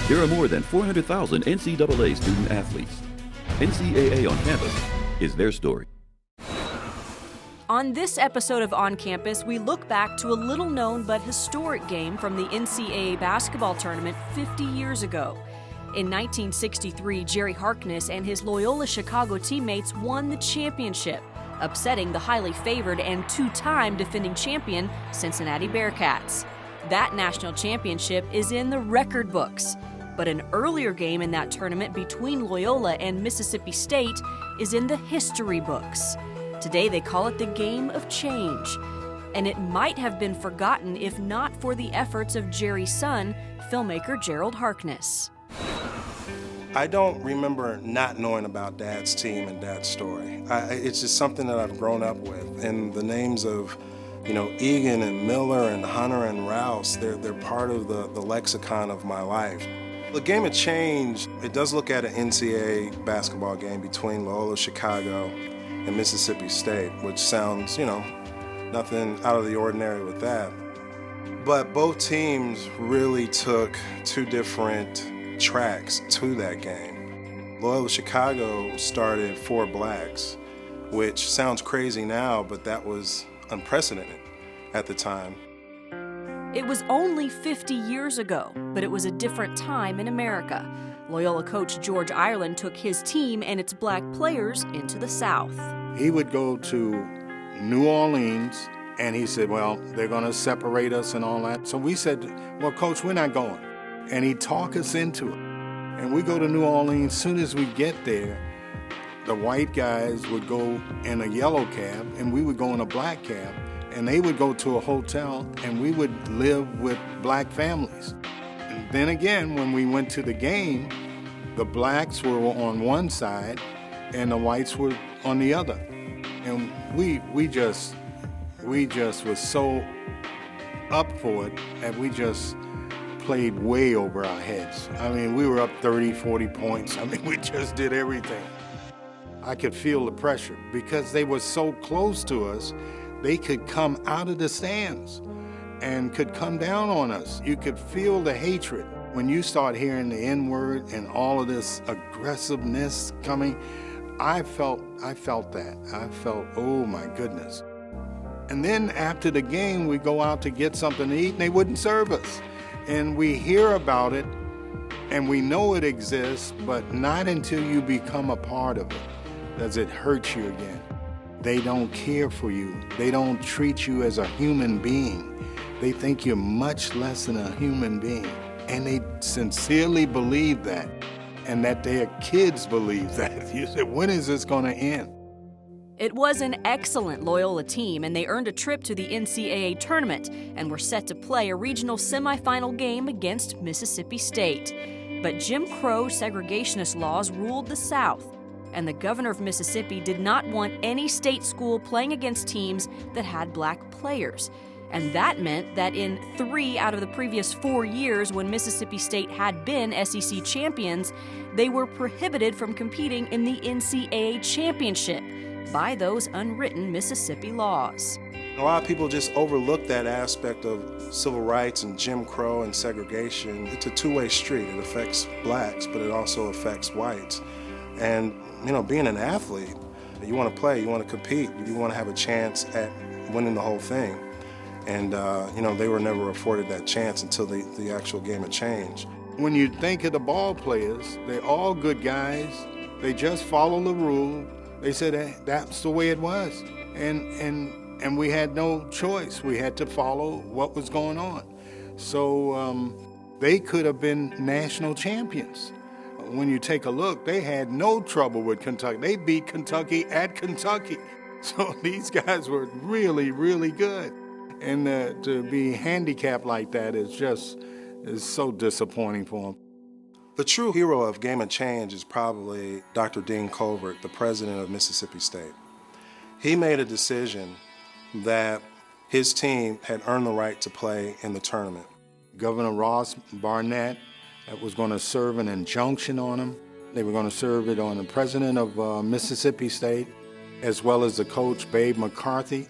There are more than 400,000 NCAA student athletes. NCAA on Campus is their story. On this episode of On Campus, we look back to a little-known but historic game from the NCAA basketball tournament 50 years ago. In 1963, Jerry Harkness and his Loyola Chicago teammates won the championship, upsetting the highly favored and two-time defending champion Cincinnati Bearcats. That national championship is in the record books. But an earlier game in that tournament between Loyola and Mississippi State is in the history books. Today they call it the Game of Change. And it might have been forgotten if not for the efforts of Jerry's son, filmmaker Gerald Harkness. I don't remember not knowing about Dad's team and Dad's story. It's just something that I've grown up with. And the names of, Egan and Miller and Hunter and Rouse, they're part of the lexicon of my life. The Game of Change, it does look at an NCAA basketball game between Loyola Chicago and Mississippi State, which sounds, nothing out of the ordinary with that. But both teams really took two different tracks to that game. Loyola Chicago started 4 blacks, which sounds crazy now, but that was unprecedented at the time. It was only 50 years ago, but it was a different time in America. Loyola coach George Ireland took his team and its black players into the South. He would go to New Orleans, and he said, well, they're going to separate us and all that. So we said, well, Coach, we're not going. And he talked us into it. And we go to New Orleans. As soon as we get there, the white guys would go in a yellow cab, and we would go in a black cab. And they would go to a hotel, and we would live with black families. And then again, when we went to the game, the blacks were on one side, and the whites were on the other. And we just was so up for it that we just played way over our heads. I mean, we were up 30, 40 points. I mean, we just did everything. I could feel the pressure because they were so close to us. They could come out of the stands and could come down on us. You could feel the hatred. When you start hearing the N-word and all of this aggressiveness coming, I felt that. I felt, oh my goodness. And then after the game, we go out to get something to eat, and they wouldn't serve us. And we hear about it, and we know it exists, but not until you become a part of it does it hurt you again. They don't care for you. They don't treat you as a human being. They think you're much less than a human being. And they sincerely believe that, and that their kids believe that. You said, when is this going to end? It was an excellent Loyola team, and they earned a trip to the NCAA tournament and were set to play a regional semifinal game against Mississippi State. But Jim Crow segregationist laws ruled the South, and the governor of Mississippi did not want any state school playing against teams that had black players. And that meant that in 3 out of the previous 4 years when Mississippi State had been SEC champions, they were prohibited from competing in the NCAA championship by those unwritten Mississippi laws. A lot of people just overlook that aspect of civil rights and Jim Crow and segregation. It's a two-way street. It affects blacks, but it also affects whites. And, being an athlete, you want to play, you want to compete, you want to have a chance at winning the whole thing. And, they were never afforded that chance until the actual Game of Change. When you think of the ball players, they're all good guys. They just follow the rule. They said that's the way it was. And we had no choice. We had to follow what was going on. So they could have been national champions. When you take a look, they had no trouble with Kentucky. They beat Kentucky at Kentucky. So these guys were really, really good. And to be handicapped like that is so disappointing for them. The true hero of Game of Change is probably Dr. Dean Colbert, the president of Mississippi State. He made a decision that his team had earned the right to play in the tournament. Governor Ross Barnett was going to serve an injunction on him. They were going to serve it on the president of Mississippi State, as well as the coach, Babe McCarthy.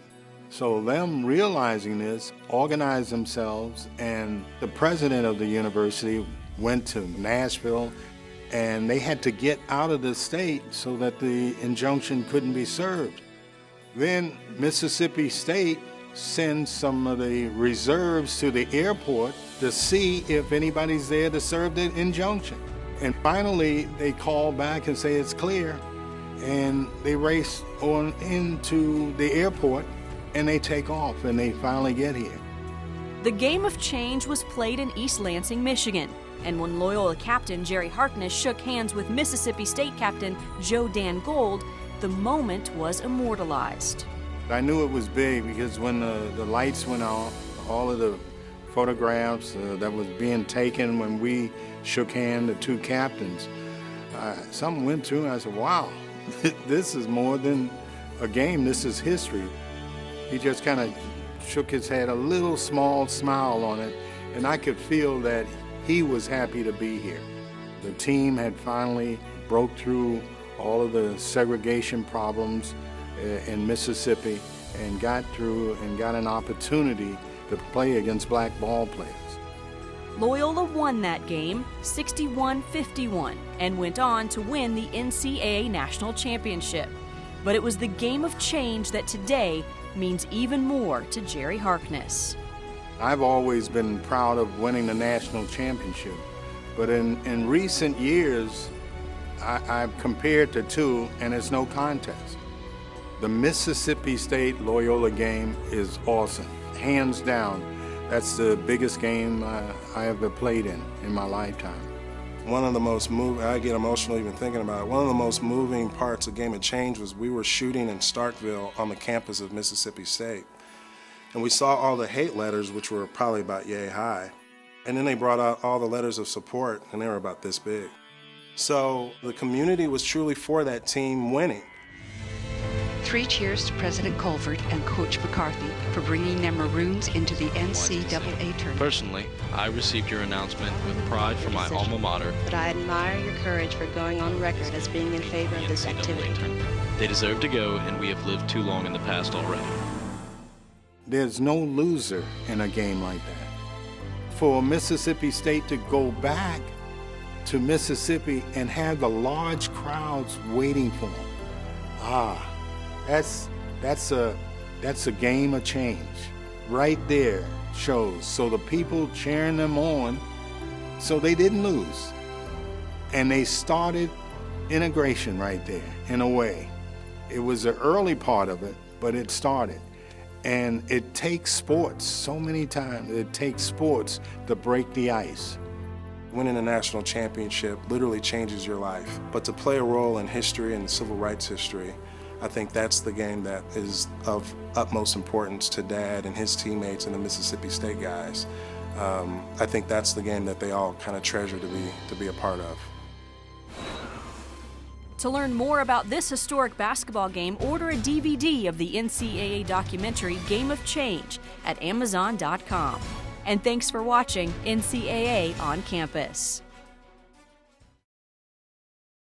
So them realizing this, organized themselves, and the president of the university went to Nashville, and they had to get out of the state so that the injunction couldn't be served. Then Mississippi State sends some of the reserves to the airport to see if anybody's there to serve the injunction. And finally, they call back and say it's clear, and they race on into the airport, and they take off, and they finally get here. The Game of Change was played in East Lansing, Michigan, and when Loyola captain Jerry Harkness shook hands with Mississippi State captain Joe Dan Gold, the moment was immortalized. I knew it was big because when the lights went off, all of the photographs that was being taken when we shook hands, the two captains, something went through, and I said, wow, this is more than a game, this is history. He just kind of shook his head, a little small smile on it, and I could feel that he was happy to be here. The team had finally broke through all of the segregation problems in Mississippi and got through and got an opportunity to play against black ball players. Loyola won that game 61-51 and went on to win the NCAA National Championship. But it was the Game of Change that today means even more to Jerry Harkness. I've always been proud of winning the national championship, but in recent years, I've compared the two, and it's no contest. The Mississippi State Loyola game is awesome, hands down. That's the biggest game I ever played in my lifetime. One of the most moving, I get emotional even thinking about it, one of the most moving parts of Game of Change was we were shooting in Starkville on the campus of Mississippi State. And we saw all the hate letters, which were probably about yay high. And then they brought out all the letters of support, and they were about this big. So the community was truly for that team winning. 3 cheers to President Colvert and Coach McCarthy for bringing their Maroons into the NCAA tournament. Personally, I received your announcement with pride for my alma mater. But I admire your courage for going on record as being in favor of this activity. They deserve to go, and we have lived too long in the past already. There's no loser in a game like that. For Mississippi State to go back to Mississippi and have the large crowds waiting for them, that's a game of change. Right there shows. So the people cheering them on, so they didn't lose. And they started integration right there, in a way. It was the early part of it, but it started. And it takes sports, so many times, it takes sports to break the ice. Winning a national championship literally changes your life. But to play a role in history and civil rights history, I think that's the game that is of utmost importance to Dad and his teammates and the Mississippi State guys. I think that's the game that they all kind of treasure to be a part of. To learn more about this historic basketball game, order a DVD of the NCAA documentary Game of Change at Amazon.com. And thanks for watching NCAA on Campus.